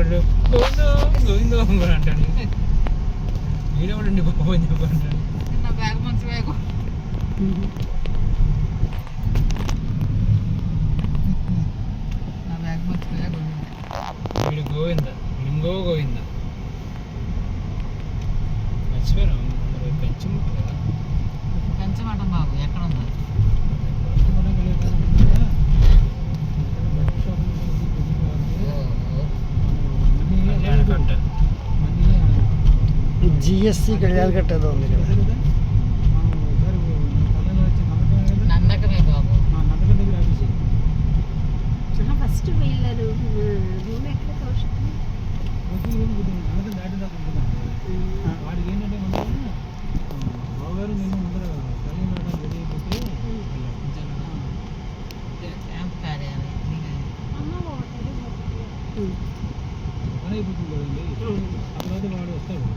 అంటాడు, గోవిందో గోవిందో కూడా అంటాడు. వీడెవడండి బాబు అని చెప్పి అంటాడు. నా బ్యాగ్ మంచి బ్యాగ్. నా బ్యాగ్ మంచి బ్యాగ్. వీడు గోవింద, ఇంకో గోవింద. మర్చిపోయాను మరి పెంచముట్టు కదా. పెంచమటం బాబు ఎక్కడ ఉందా? కట్ట జిఎస్సి కళ్యాణకట్ట ఏదో ఉంది కదా. నందకమే బాబు. ఫస్ట్ వీళ్ళరు రూమ్ ఎక్కడ కౌశిక్ వాడికి ఏంటంటే బావగారు నేను ముందర రెడీ అయిపోతే క్యాంప్ కార్యాలయం అమ్మ పని అయిపోతుంది కదండి. ఆ తర్వాత వాడు వస్తాడు.